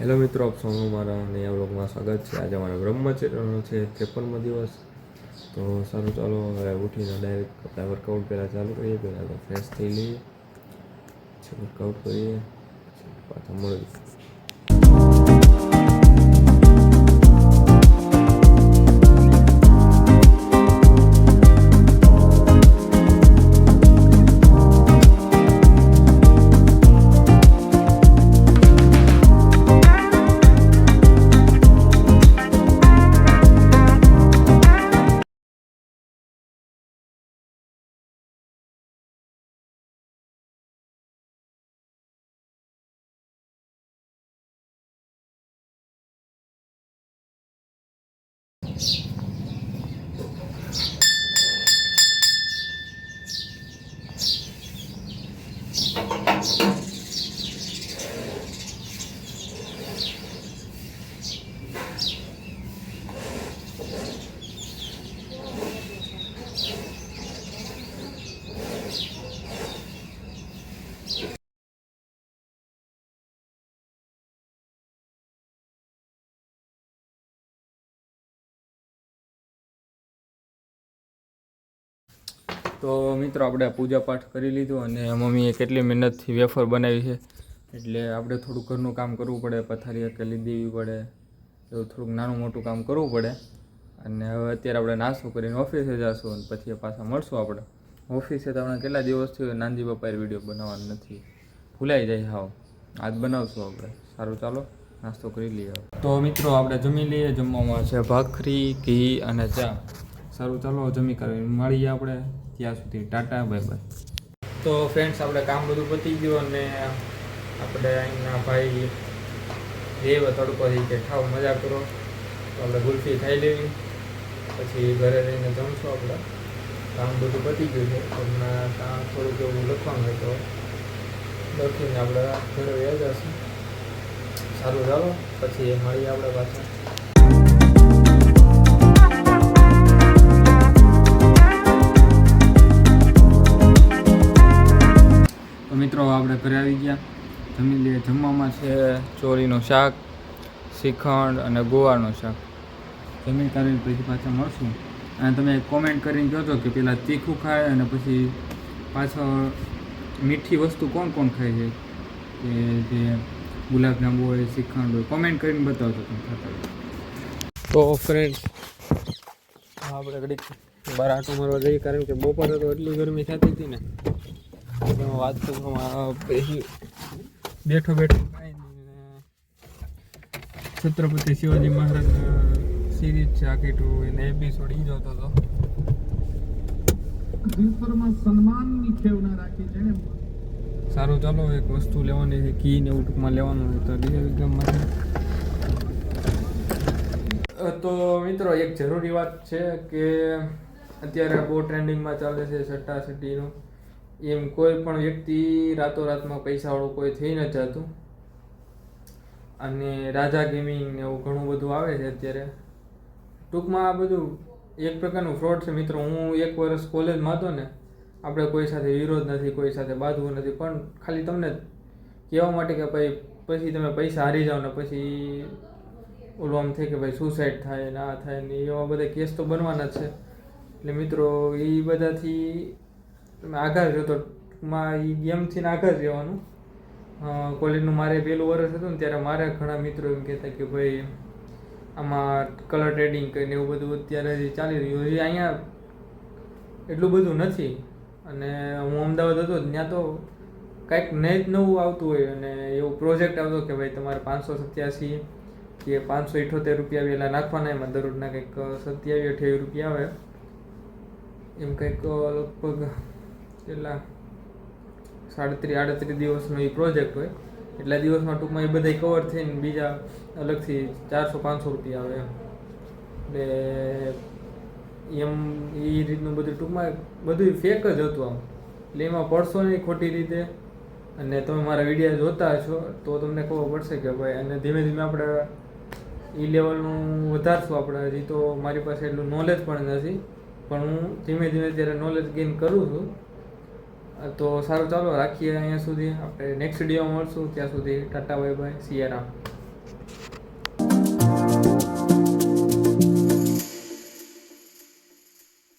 Hello મિત્રો, આપ સૌનું મારા નયા વ્લોગમાં સ્વાગત છે. આજે અમારા બ્રહ્મચર્યનો છે 53મો દિવસ. તો સારું, ચાલો હવે ઉઠીને ડાયરેક્ટ આપણે વર્કઆઉટ પહેલાં ચાલુ કરીએ. પહેલાં તો ફ્રેશ થઈ લઈએ, પછી વર્કઆઉટ કરીએ, પછી પાછા મળીએ. તો મિત્રો, આપણે પૂજા પાઠ કરી લીધું અને મમ્મીએ કેટલી મહેનતથી વેફર બનાવી છે. એટલે આપણે થોડું ઘરનું કામ કરવું પડે, પથારી અકેલી દેવી પડે, એવું થોડુંક નાનું મોટું કામ કરવું પડે. અને હવે અત્યારે આપણે નાસ્તો કરીને ઓફિસે જઈશું અને પછી પાછા મળશું. આપણે ઓફિસે તો આપણે કેટલા દિવસથી નાનજી પપ્પાએ વિડીયો બનાવવાનો નથી, ભૂલાઈ જાય. હાવ આજ બનાવશું આપણે. સારું, ચાલો નાસ્તો કરી લઈએ. તો મિત્રો, આપણે જમી લઈએ. જમવામાં છે ભાખરી, ઘી અને ચા. સારું, ચાલો જમી કરીને મળીએ આપણે. ત્યાં સુધી ટાટા, બાય બાય. તો ફ્રેન્ડ્સ, આપણે કામ બધું પતી ગયું અને આપણે અહીંના ભાઈ દેવ તડકોથી કે ખાવ મજા કરો. તો આપણે ગુલ્ફી ખાઈ લેવી, પછી ઘરે રહીને જમશું. આપણે કામ બધું પતી ગયું છે. હમણાં ત્યાં થોડુંક એવું લખવાનું હોય તો લખીને આપણે ઘરે વ્યા જશું. સારું, ચાલો પછી મળીએ આપણે પાછા. મિત્રો, આપણે ઘરે આવી ગયા. જમી લઈએ. જમવામાં છે ચોરીનું શાક, શ્રીખંડ અને ગોળનું શાક. જમી કરીને પછી પાછા મળશું. અને તમે કોમેન્ટ કરીને કહેજો કે પહેલાં તીખું ખાય અને પછી પાછળ મીઠી વસ્તુ કોણ કોણ ખાય છે, કે જે ગુલાબજાંબુ હોય, શ્રીખંડ હોય. કોમેન્ટ કરીને બતાવજો તમે ખાતા હોય. તો ફ્રેન્ડ્સ, આપણે ઘડીક બહાર આટો મારવા જઈએ, કારણ કે બપોરે તો એટલી ગરમી થતી હતી ને, વાત તો બેઠો બેઠો છત્રપતિ શિવાજી મહારાજ સિરીઝ છે આખી ટુ, એને એપિસોડ ઈ જોતો હતો. સારું, ચાલો એક વસ્તુ લેવાની છે, ઘી ને એવું ટૂંકમાં લેવાનું હોય તો ગામમાં. તો મિત્રો, એક જરૂરી વાત છે કે અત્યારે બહુ ટ્રેન્ડિંગમાં ચાલે છે સટ્ટા સટ્ટીનું. એમ કોઈ પણ વ્યક્તિ રાતોરાતમાં પૈસાવાળું કોઈ થઈ નથી જતું. અને રાજા ગેમિંગ ને એવું ઘણું બધું આવે છે અત્યારે. ટૂંકમાં આ બધું એક પ્રકારનું ફ્રોડ છે મિત્રો. હું 1 વર્ષ કોલેજમાં હતો ને, આપણે કોઈ સાથે વિરોધ નથી, કોઈ સાથે બાંધવું નથી, પણ ખાલી તમને કહેવા માટે કે ભાઈ પછી તમે પૈસા હારી જાઓ ને પછી ઓલું આમ થાય કે ભાઈ સુસાઇડ થાય ને આ થાય ને એવા બધા કેસ તો બનવાના જ છે. એટલે મિત્રો, એ બધાથી તમે આઘાત રહ્યો. તો ટૂંકમાં એ ગેમથી આઘાત રહેવાનું. કોલેજનું મારે પહેલું વર્ષ હતું ને, ત્યારે મારે ઘણા મિત્રો એમ કહેતા કે ભાઈ આમાં કલર ટ્રેડિંગ કરીને એવું બધું અત્યારે ચાલી રહ્યું છે. અહીંયા એટલું બધું નથી. અને હું અમદાવાદ હતો ત્યાં તો કાંઈક નવું આવતું હોય અને એવું પ્રોજેક્ટ આવતો કે ભાઈ તમારે 587 કે 578 રૂપિયા પહેલાં નાખવાના, એમાં દરરોજના કંઈક 27-28 રૂપિયા આવે. એમ કંઈક લગભગ કેટલા 37-38 દિવસનો એ પ્રોજેક્ટ હોય. એટલા દિવસમાં ટૂંકમાં એ બધા કવર થઈને બીજા અલગથી 400-500 રૂપિયા આવે એમ. એટલે એમ એ રીતનું બધું ટૂંકમાં બધું ફેક જ હતું આમ. એટલે એમાં પડશો નહીં ખોટી રીતે. અને તમે મારા વિડીયો જોતા હશો તો તમને ખબર પડશે કે ભાઈ, અને ધીમે ધીમે આપણે એ લેવલનું વધારશું. આપણે હજી તો મારી પાસે એટલું નોલેજ પણ નથી, પણ હું ધીમે ધીમે ત્યારે નોલેજ ગેઇન કરું છું. તો સારું, ચાલો રાખીએ અહીંયા સુધી. આપણે નેક્સ્ટ વિડીયોમાં મળશું. ત્યાં સુધી ટાટા, બાય બાય, સિયારામ.